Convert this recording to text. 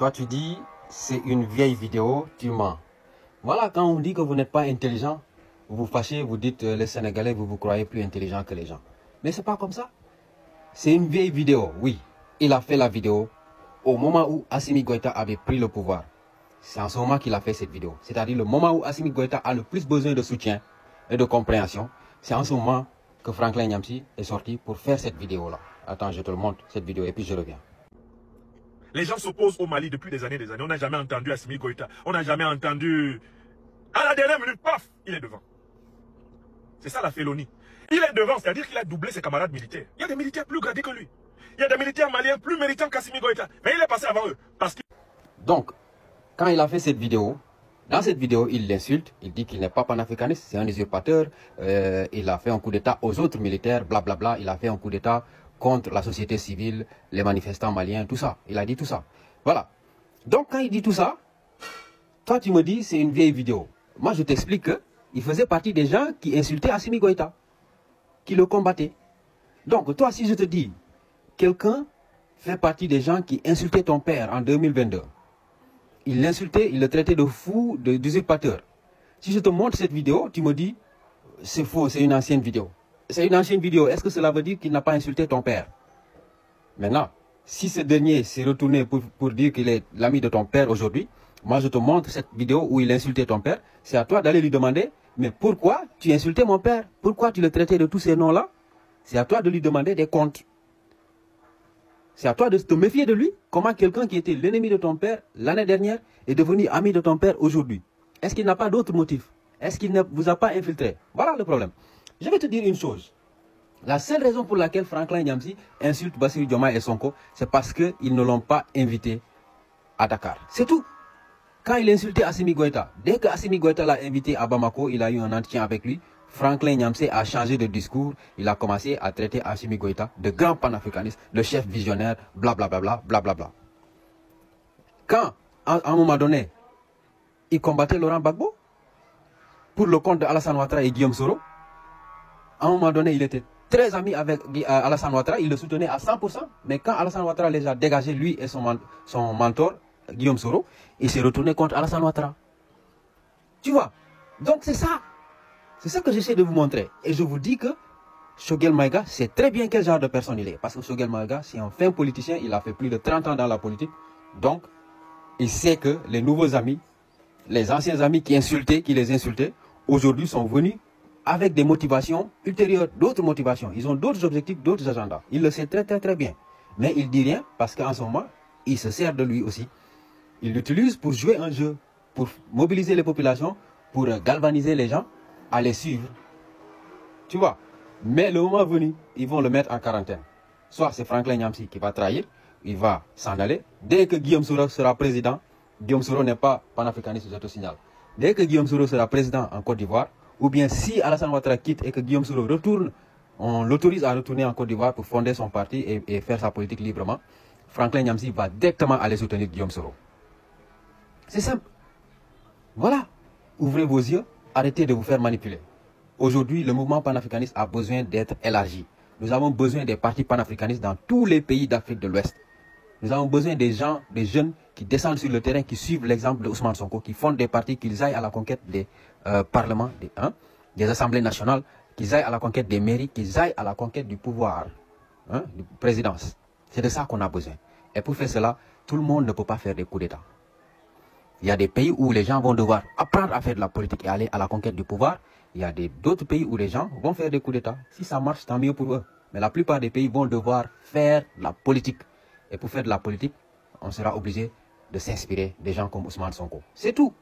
Toi, tu dis, c'est une vieille vidéo, tu mens. Voilà, quand on dit que vous n'êtes pas intelligent, vous vous fâchez, vous dites, les Sénégalais, vous vous croyez plus intelligent que les gens. Mais c'est pas comme ça. C'est une vieille vidéo, oui. Il a fait la vidéo au moment où Assimi Goïta avait pris le pouvoir. C'est en ce moment qu'il a fait cette vidéo. C'est-à-dire le moment où Assimi Goïta a le plus besoin de soutien et de compréhension. C'est en ce moment que Franklin Nyamsi est sorti pour faire cette vidéo-là. Attends, je te le montre, cette vidéo, et puis je reviens. Les gens s'opposent au Mali depuis des années. On n'a jamais entendu Assimi Goïta. On n'a jamais entendu... À la dernière minute, paf, il est devant. C'est ça la félonie. Il est devant, c'est-à-dire qu'il a doublé ses camarades militaires. Il y a des militaires plus gradés que lui. Il y a des militaires maliens plus méritants qu'Assimi Goïta. Mais il est passé avant eux. Parce que... Donc, quand il a fait cette vidéo, dans cette vidéo, il l'insulte. Il dit qu'il n'est pas panafricaniste, c'est un usurpateur. Il a fait un coup d'État aux autres militaires, blablabla. Il a fait un coup d'État contre la société civile, les manifestants maliens, tout ça. Il a dit tout ça. Voilà. Donc, quand il dit tout ça, toi, tu me dis, c'est une vieille vidéo. Moi, je t'explique qu'il faisait partie des gens qui insultaient Assimi Goïta, qui le combattaient. Donc, toi, si je te dis, quelqu'un fait partie des gens qui insultaient ton père en 2022, il l'insultait, il le traitait de fou, d'usurpateur. Si je te montre cette vidéo, tu me dis, c'est faux, c'est une ancienne vidéo. C'est une ancienne vidéo. Est-ce que cela veut dire qu'il n'a pas insulté ton père? Maintenant, si ce dernier s'est retourné pour dire qu'il est l'ami de ton père aujourd'hui, moi je te montre cette vidéo où il insultait ton père. C'est à toi d'aller lui demander, mais pourquoi tu insultais mon père? Pourquoi tu le traitais de tous ces noms-là? C'est à toi de lui demander des comptes. C'est à toi de te méfier de lui. Comment quelqu'un qui était l'ennemi de ton père l'année dernière est devenu ami de ton père aujourd'hui? Est-ce qu'il n'a pas d'autre motif? Est-ce qu'il ne vous a pas infiltré? Voilà le problème. Je vais te dire une chose. La seule raison pour laquelle Franklin Nyamsi insulte Bassirou Diomaye et Sonko, c'est parce qu'ils ne l'ont pas invité à Dakar. C'est tout. Quand il insultait Assimi Goïta, dès que Assimi Goïta l'a invité à Bamako, il a eu un entretien avec lui. Franklin Nyamsi a changé de discours. Il a commencé à traiter Assimi Goïta de grand panafricaniste, de chef visionnaire, blablabla, blablabla. Quand, à un moment donné, il combattait Laurent Gbagbo pour le compte de Alassane Ouattara et Guillaume Soro, à un moment donné, il était très ami avec Alassane Ouattara, il le soutenait à 100%, mais quand Alassane Ouattara les a dégagés, lui et son mentor, Guillaume Soro, il s'est retourné contre Alassane Ouattara. Tu vois? Donc c'est ça. C'est ça que j'essaie de vous montrer. Et je vous dis que Choguel Maïga sait très bien quel genre de personne il est. Parce que Choguel Maïga, c'est un fin politicien, il a fait plus de 30 ans dans la politique. Donc, il sait que les nouveaux amis, les anciens amis qui les insultaient, aujourd'hui sont venus avec des motivations ultérieures, d'autres motivations. Ils ont d'autres objectifs, d'autres agendas. Il le sait très très très bien. Mais il ne dit rien parce qu'en ce moment, il se sert de lui aussi. Il l'utilise pour jouer un jeu, pour mobiliser les populations, pour galvaniser les gens à les suivre. Tu vois? Mais le moment venu, ils vont le mettre en quarantaine. Soit c'est Franklin Nyamsi qui va trahir, il va s'en aller. Dès que Guillaume Soro sera président, Guillaume Soro n'est pas panafricaniste, je te signale. Dès que Guillaume Soro sera président en Côte d'Ivoire, ou bien si Alassane Ouattara quitte et que Guillaume Soro retourne, on l'autorise à retourner en Côte d'Ivoire pour fonder son parti et faire sa politique librement, Franklin Nyamsi va directement aller soutenir Guillaume Soro. C'est simple. Voilà. Ouvrez vos yeux, arrêtez de vous faire manipuler. Aujourd'hui, le mouvement panafricaniste a besoin d'être élargi. Nous avons besoin des partis panafricanistes dans tous les pays d'Afrique de l'Ouest. Nous avons besoin des gens, des jeunes qui descendent sur le terrain, qui suivent l'exemple de Ousmane Sonko, qui fondent des partis, qu'ils aillent à la conquête des parlements, des assemblées nationales, qu'ils aillent à la conquête des mairies, qu'ils aillent à la conquête du pouvoir, de présidence. C'est de ça qu'on a besoin. Et pour faire cela, tout le monde ne peut pas faire des coups d'État. Il y a des pays où les gens vont devoir apprendre à faire de la politique et aller à la conquête du pouvoir. Il y a d'autres pays où les gens vont faire des coups d'État. Si ça marche, tant mieux pour eux. Mais la plupart des pays vont devoir faire de la politique. Et pour faire de la politique, on sera obligé de s'inspirer des gens comme Ousmane Sonko. C'est tout.